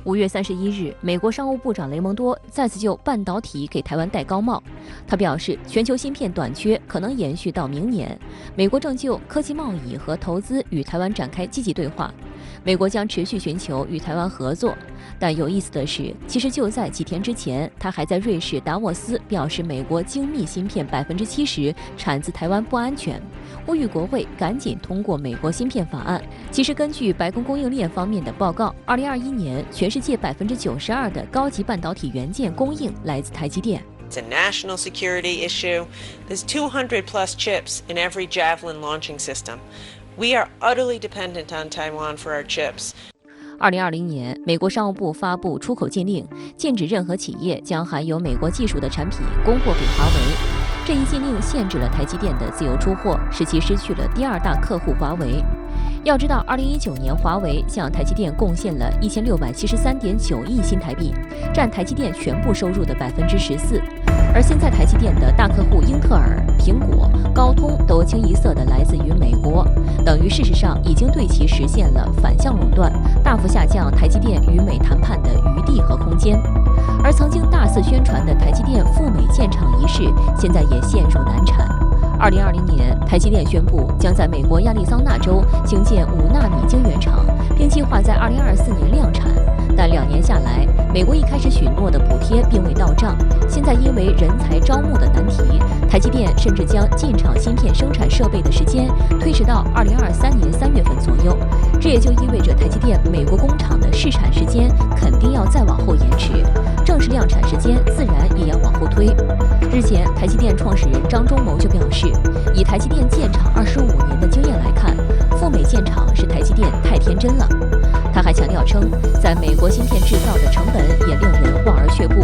5月31日，美国商务部长雷蒙多再次就半导体给台湾戴高帽。他表示，全球芯片短缺可能延续到明年，美国正就科技贸易和投资与台湾展开积极对话。美国将持续寻求与台湾合作。但有意思的是，其实就在几天之前，他还在瑞士达沃斯表示，美国精密芯片70%产自台湾不安全，呼吁国会赶紧通过美国芯片法案。其实，根据白宫供应链方面的报告，2021年全世界92%的高级半导体元件供应来自台积电。It's a national security issue. There's 200 plus chips in every Javelin launching system. We are utterly dependent on Taiwan for our chips. 2020年，美国商务部发布出口禁令，禁止任何企业将含有美国技术的产品供货给华为。这一禁令限制了台积电的自由出货，使其失去了第二大客户华为。要知道，2019年华为向台积电贡献了1673.9亿新台币，占台积电全部收入的14%。而现在台积电的大客户英特尔、苹果、高通都清一色的来自于美国，等于事实上已经对其实现了反向垄断，大幅下降台积电与美谈判的余地和空间。而曾经大肆宣传的台积电赴美建厂一事，现在也陷入难产。2020年，台积电宣布将在美国亚利桑那州兴建5纳米晶圆厂，并计划在2024年量产。但2年下来，美国一开始许诺的补贴并未到账，现在因为人才招募的难题，台积电甚至将进场芯片生产设备的时间推迟到2023年3月份左右。这也就意味着台积电美国工厂的试产时间肯定要再往后延迟，正式量产时间自然也要往后推。日前，台积电创始人张忠谋就表示，以台积电建厂25年的经验来看，赴美建厂是台积电太天真了。他还强调称，在美国芯片制造的成本也令人望而却步。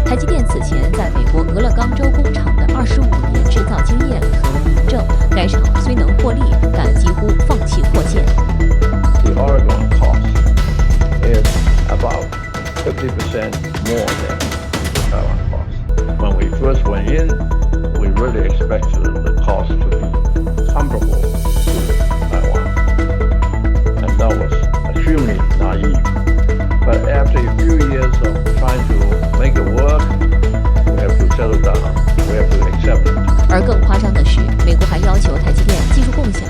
台积电此前在美国俄勒冈州工厂的25年制造经验可为明证，该厂虽能获利，但几乎放弃扩建。The Oregon cost is about 50% more than the Taiwan cost. When we first went in, we really expected the cost to be comparable to Taiwan, and that was extremely naive. But after a few years of trying to make it work, we have to settle down. We have to accept it. 而更夸张的是，美国还要求台积电技术共享。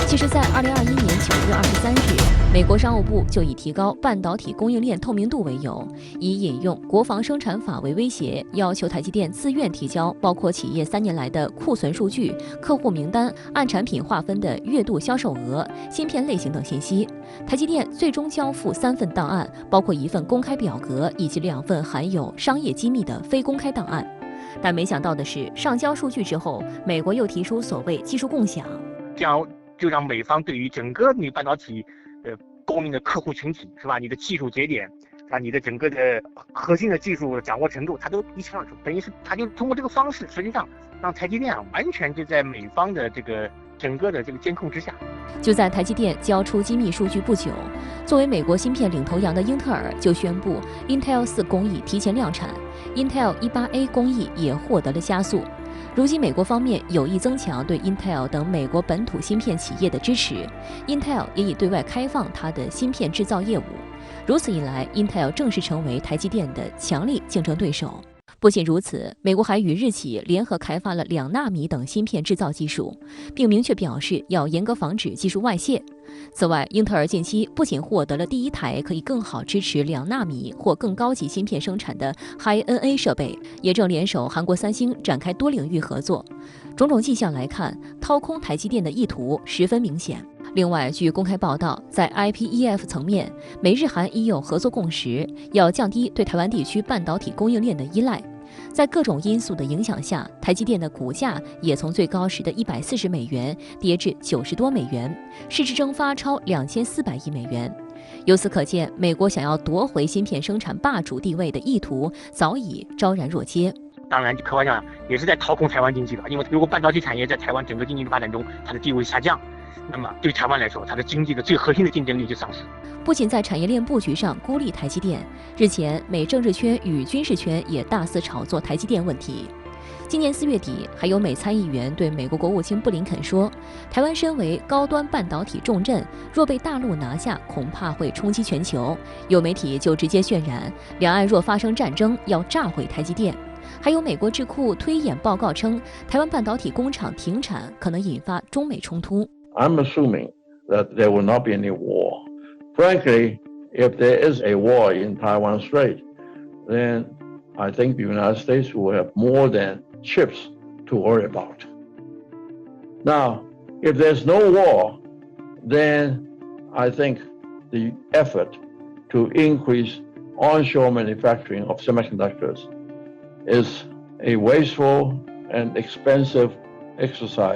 其实，在2021年9月23日，美国商务部就以提高半导体供应链透明度为由，以引用国防生产法为威胁，要求台积电自愿提交包括企业3年来的库存数据、客户名单、按产品划分的月度销售额、芯片类型等信息。台积电最终交付3份档案，包括1份公开表格以及2份含有商业机密的非公开档案。但没想到的是，上交数据之后，美国又提出所谓技术共享，这样就让美方对于整个你半导体供应的客户群体是吧，你的技术节点啊，你的整个的核心的技术掌握程度，它都一清二楚。等于是它就通过这个方式，实际上让台积电完全就在美方的这个整个的这个监控之下。就在台积电交出机密数据不久，作为美国芯片领头羊的英特尔就宣布 Intel 4工艺提前量产， Intel 18A 工艺也获得了加速。如今，美国方面有意增强对 Intel 等美国本土芯片企业的支持 ，Intel 也已对外开放它的芯片制造业务。如此一来 ，Intel 正式成为台积电的强力竞争对手。不仅如此，美国还与日企联合开发了2纳米等芯片制造技术，并明确表示要严格防止技术外泄。此外，英特尔近期不仅获得了第一台可以更好支持2纳米或更高级芯片生产的 High-NA 设备，也正联手韩国三星展开多领域合作。种种迹象来看，掏空台积电的意图十分明显。另外，据公开报道，在 IPEF 层面，美日韩已有合作共识，要降低对台湾地区半导体供应链的依赖。在各种因素的影响下，台积电的股价也从最高时的140美元跌至90多美元，市值蒸发超2400亿美元。由此可见，美国想要夺回芯片生产霸主地位的意图早已昭然若揭。当然，客观上也是在掏空台湾经济的，因为如果半导体产业在台湾整个经济的发展中，它的地位下降，那么对台湾来说，它的经济的最核心的竞争力就丧失。不仅在产业链布局上孤立台积电，日前美政治圈与军事圈也大肆炒作台积电问题。今年4月底，还有美参议员对美国国务卿布林肯说，台湾身为高端半导体重镇，若被大陆拿下，恐怕会冲击全球。有媒体就直接渲染，两岸若发生战争，要炸毁台积电。还有美国智库推演报告称，台湾半导体工厂停产可能引发中美冲突。I'm assuming that there will not be any war. Frankly, if there is a war in Taiwan Strait, then I think the United States will have more than chips to worry about. Now, if there's no war, then I think the effort to increase onshore manufacturing of semiconductors is a wasteful and expensive exercise.